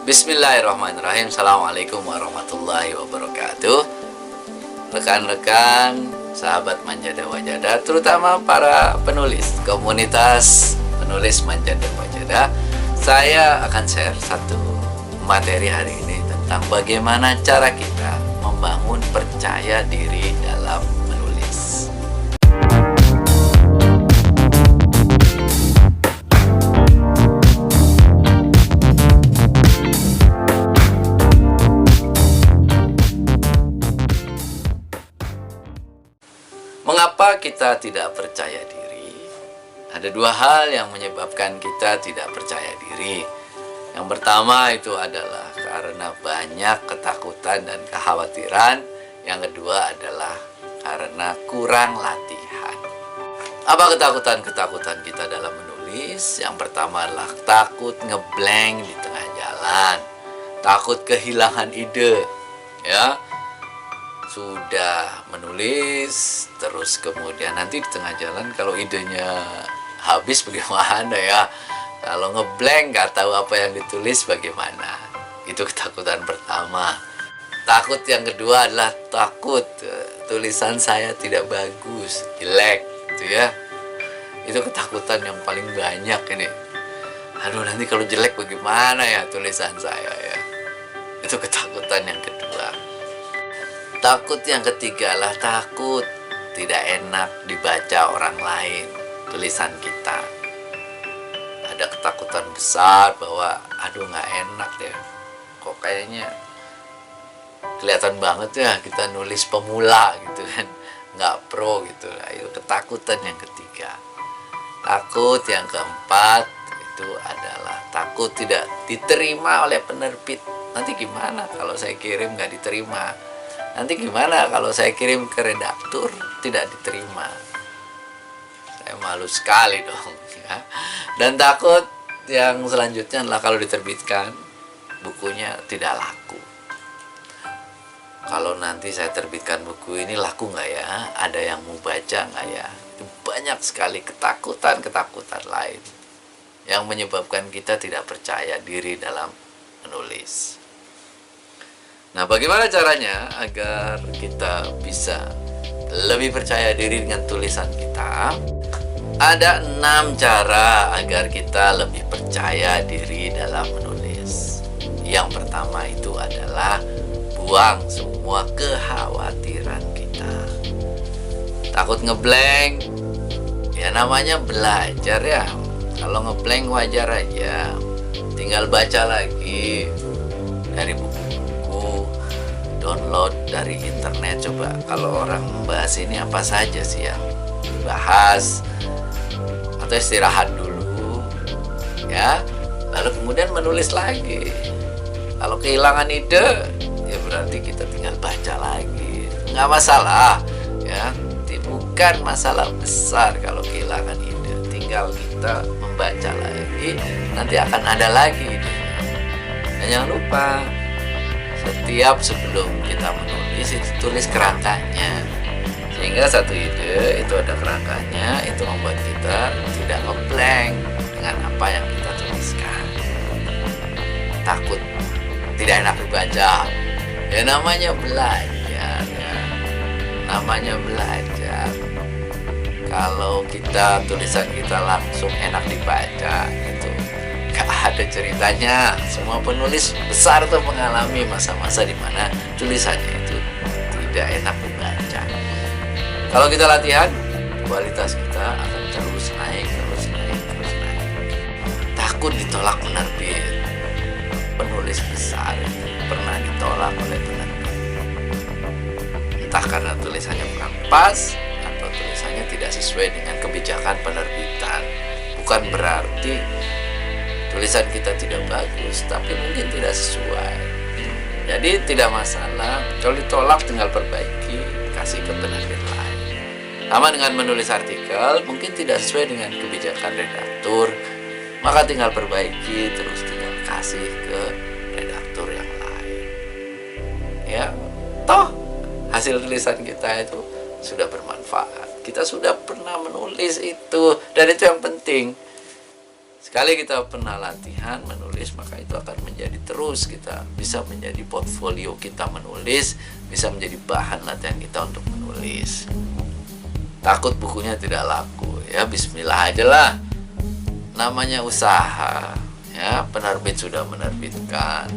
Bismillahirrahmanirrahim. Assalamualaikum warahmatullahi wabarakatuh. Rekan-rekan, sahabat Manjada Wajada, terutama para penulis, komunitas penulis Manjada Wajada, saya akan share satu materi hari ini tentang bagaimana cara kita membangun percaya diri dalam menulis. Mengapa kita tidak percaya diri? Ada dua hal yang menyebabkan kita tidak percaya diri. Yang pertama itu adalah karena banyak ketakutan dan kekhawatiran. Yang kedua adalah karena kurang latihan. Apa ketakutan-ketakutan kita dalam menulis? Yang pertama adalah takut ngeblank di tengah jalan. Takut kehilangan ide, ya. Sudah menulis, terus kemudian nanti di tengah jalan kalau idenya habis bagaimana ya? Kalau ngeblank nggak tahu apa yang ditulis bagaimana? Itu ketakutan pertama. Takut yang kedua adalah takut tulisan saya tidak bagus, jelek, gitu ya. Itu ketakutan yang paling banyak ini. Aduh, nanti kalau jelek bagaimana ya tulisan saya ya? Itu ketakutan yang kedua. Takut yang ketiga lah takut tidak enak dibaca orang lain tulisan kita. Ada ketakutan besar bahwa aduh nggak enak deh, kok kayaknya kelihatan banget ya kita nulis pemula gitu kan, nggak pro gitu lah. Itu ketakutan yang ketiga. Takut yang keempat itu adalah takut tidak diterima oleh penerbit. Nanti gimana kalau saya kirim nggak diterima? Nanti gimana kalau saya kirim ke redaktur tidak diterima? Saya malu sekali dong ya. Dan takut yang selanjutnya adalah kalau diterbitkan bukunya tidak laku. Kalau nanti saya terbitkan buku ini laku nggak ya? Ada yang mau baca nggak ya? Itu banyak sekali ketakutan-ketakutan lain yang menyebabkan kita tidak percaya diri dalam menulis. Nah, bagaimana caranya agar kita bisa lebih percaya diri dengan tulisan kita? Ada 6 cara agar kita lebih percaya diri dalam menulis. Yang pertama itu adalah buang semua kekhawatiran kita. Takut ngeblank, ya namanya belajar ya. Kalau ngeblank wajar aja, tinggal baca lagi dari buku, download dari internet. Coba kalau orang membahas ini apa saja sih yang dibahas, atau istirahat dulu ya, lalu kemudian menulis lagi. Kalau kehilangan ide ya berarti kita tinggal baca lagi, nggak masalah ya, bukan masalah besar kalau kehilangan ide, tinggal kita membaca lagi, nanti akan ada lagi idenya. Dan jangan lupa setiap sebelum kita menulis itu tulis kerangkanya, sehingga satu ide itu ada kerangkanya, itu membuat kita tidak ngeblank dengan apa yang kita tuliskan. Takut tidak enak dibaca, ya namanya belajar ya, namanya belajar. Kalau kita tulisan kita langsung enak dibaca itu gak ada ceritanya. Semua penulis besar tuh mengalami masa-masa di mana tulisannya itu tidak enak dibaca. Kalau kita latihan, kualitas kita akan terus naik. Takut ditolak penerbit. Penulis besar pernah ditolak oleh penerbit. Entah karena tulisannya kurang pas atau tulisannya tidak sesuai dengan kebijakan penerbitan. Bukan berarti tulisan kita tidak bagus, tapi mungkin tidak sesuai. Jadi tidak masalah, kalau ditolak tinggal perbaiki, kasih ke penerbit lain. Sama dengan menulis artikel, mungkin tidak sesuai dengan kebijakan redaktur, maka tinggal perbaiki, terus tinggal kasih ke redaktur yang lain. Ya, toh hasil tulisan kita itu sudah bermanfaat. Kita sudah pernah menulis itu, dan itu yang penting. Sekali kita pernah latihan menulis, maka itu akan menjadi terus, kita bisa menjadi portfolio kita menulis, bisa menjadi bahan latihan kita untuk menulis. Takut bukunya tidak laku, ya bismillah aja lah. Namanya usaha, ya penerbit sudah menerbitkan,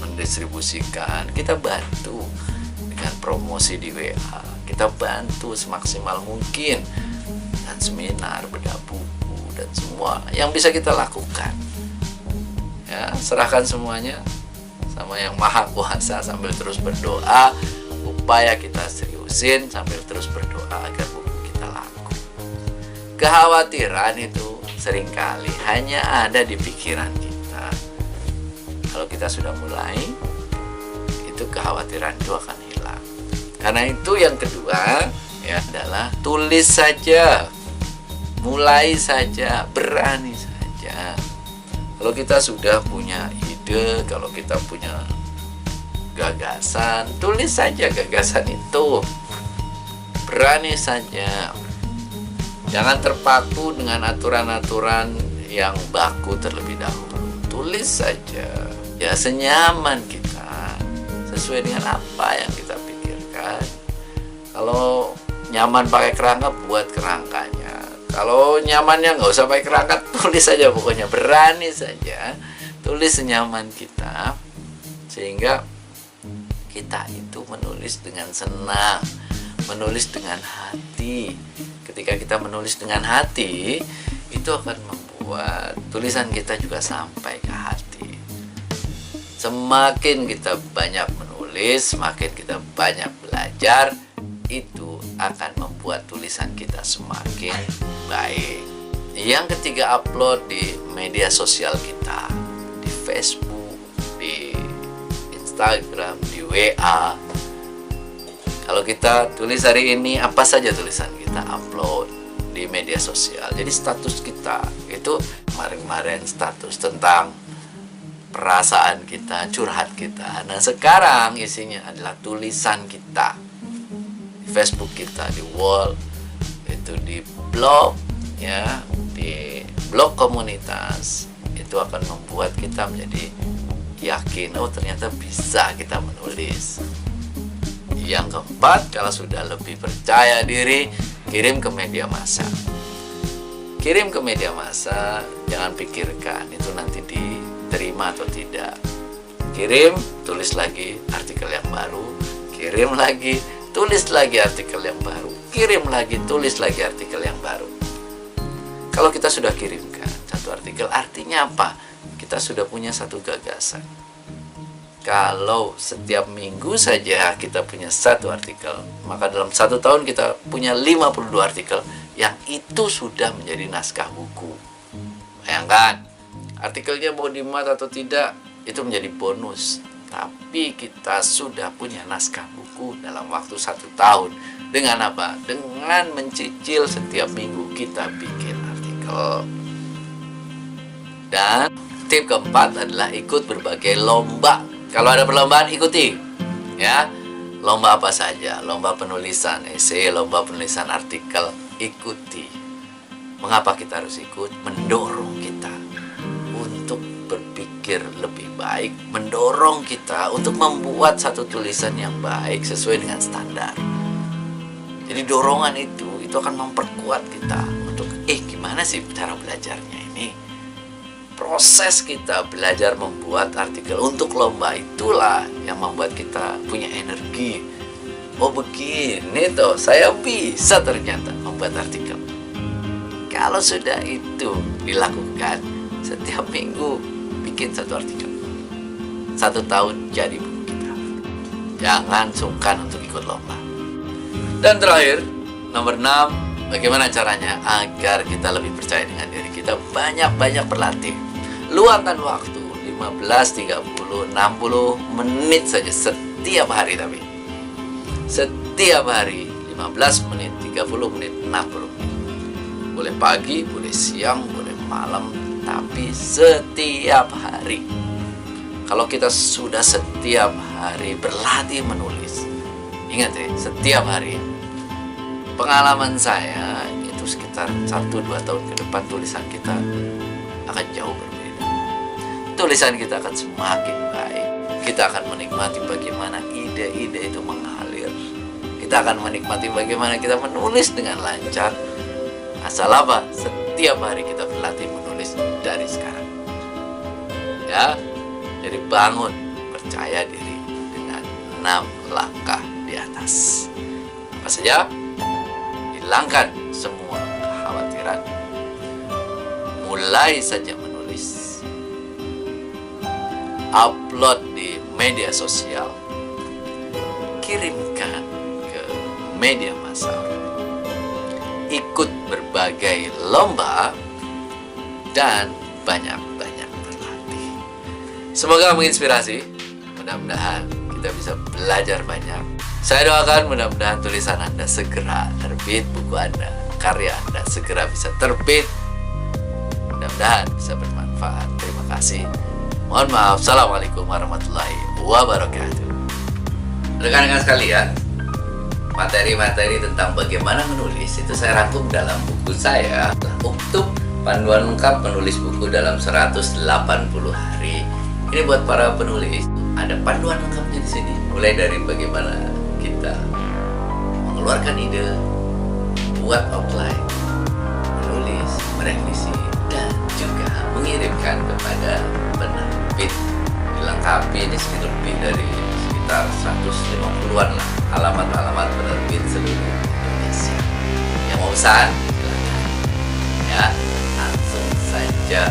mendistribusikan, kita bantu dengan promosi di WA, kita bantu semaksimal mungkin, dan seminar, bedah buku, dan semua yang bisa kita lakukan, ya serahkan semuanya sama yang maha kuasa sambil terus berdoa. Upaya kita seriusin sambil terus berdoa agar buku kita laku. Kekhawatiran itu seringkali hanya ada di pikiran kita. Kalau kita sudah mulai, itu kekhawatiran itu akan hilang. Karena itu yang kedua, ya adalah tulis saja. Mulai saja, berani saja. Kalau kita sudah punya ide, kalau kita punya gagasan, tulis saja gagasan itu. Berani saja. Jangan terpaku dengan aturan-aturan yang baku terlebih dahulu. Tulis saja. Ya senyaman kita, sesuai dengan apa yang kita pikirkan. Kalau nyaman pakai kerangka, buat kerangkanya. Kalau nyamannya nggak usah pakai kerangka, tulis saja pokoknya, berani saja, tulis senyaman kita, sehingga kita itu menulis dengan senang, menulis dengan hati. Ketika kita menulis dengan hati, itu akan membuat tulisan kita juga sampai ke hati. Semakin kita banyak menulis, semakin kita banyak belajar, itu akan membuat tulisan kita semakin baik. Yang ketiga, upload di media sosial kita, di Facebook, di Instagram, di WA. Kalau kita tulis hari ini, apa saja tulisan kita upload di media sosial. Jadi status kita itu kemarin-kemarin status tentang perasaan kita, curhat kita. Nah sekarang isinya adalah tulisan kita. Facebook kita, di wall, itu di blog, ya, di blog komunitas, itu akan membuat kita menjadi yakin, oh ternyata bisa kita menulis. Yang keempat, kalau sudah lebih percaya diri, kirim ke media massa. Kirim ke media massa, jangan pikirkan itu nanti diterima atau tidak. Kirim, tulis lagi artikel yang baru, kirim lagi, tulis lagi artikel yang baru, kirim lagi, tulis lagi artikel yang baru. Kalau kita sudah kirimkan satu artikel, artinya apa? Kita sudah punya satu gagasan. Kalau setiap minggu saja kita punya satu artikel, maka dalam 1 tahun kita punya 52 artikel, yang itu sudah menjadi naskah buku. Bayangkan, artikelnya mau dimuat atau tidak, itu menjadi bonus. Tapi kita sudah punya naskah buku dalam waktu 1 tahun. Dengan apa? Dengan mencicil setiap minggu kita bikin artikel. Dan tip keempat adalah ikut berbagai lomba. Kalau ada perlombaan, ikuti. Ya, lomba apa saja? Lomba penulisan esai, lomba penulisan artikel, ikuti. Mengapa kita harus ikut? Mendorong kita untuk berpikir lebih baik, mendorong kita untuk membuat satu tulisan yang baik sesuai dengan standar. Jadi dorongan itu akan memperkuat kita untuk gimana sih cara belajarnya ini. Proses kita belajar membuat artikel untuk lomba itulah yang membuat kita punya energi. Oh begini toh, saya bisa ternyata membuat artikel. Kalau sudah itu dilakukan setiap minggu, bikin satu artikel, 1 tahun jadi buku kita. Jangan sungkan untuk ikut lomba. Dan terakhir, nomor 6, bagaimana caranya agar kita lebih percaya dengan diri kita? Banyak-banyak berlatih. Luangkan waktu 15, 30, 60 menit saja setiap hari. Tapi setiap hari 15 menit, 30 menit, 60 menit. Boleh pagi, boleh siang, boleh malam, tapi setiap hari. Kalau kita sudah setiap hari berlatih menulis, ingat ya, setiap hari. Pengalaman saya itu sekitar 1-2 tahun ke depan tulisan kita akan jauh berbeda. Tulisan kita akan semakin baik. Kita akan menikmati bagaimana ide-ide itu mengalir. Kita akan menikmati bagaimana kita menulis dengan lancar. Asal apa? Setiap hari kita berlatih menulis dari sekarang. Ya, jadi bangun, percaya diri dengan 6 langkah di atas. Apa saja? Hilangkan semua kekhawatiran. Mulai saja menulis. Upload di media sosial. Kirimkan ke media massal. Ikut berbagai lomba dan banyak-banyak berlatih. Semoga menginspirasi. Mudah-mudahan kita bisa belajar banyak. Saya doakan mudah-mudahan tulisan Anda segera terbit, buku Anda, karya Anda segera bisa terbit. Mudah-mudahan bisa bermanfaat. Terima kasih. Mohon maaf. Assalamualaikum warahmatullahi wabarakatuh. Rekan-rekan sekalian, materi-materi tentang bagaimana menulis itu saya rangkum dalam buku saya, Uktub Panduan Lengkap Menulis Buku dalam 180 Hari. Ini buat para penulis, ada panduan lengkapnya di sini. Mulai dari bagaimana kita mengeluarkan ide, buat outline, menulis, merevisi, dan juga mengirimkan kepada penerbit. Dilengkapi ini lebih dari sekitar 150-an lah alamat-alamat penerbit seluruh Indonesia. Yang mau pesan, silakan ya, langsung saja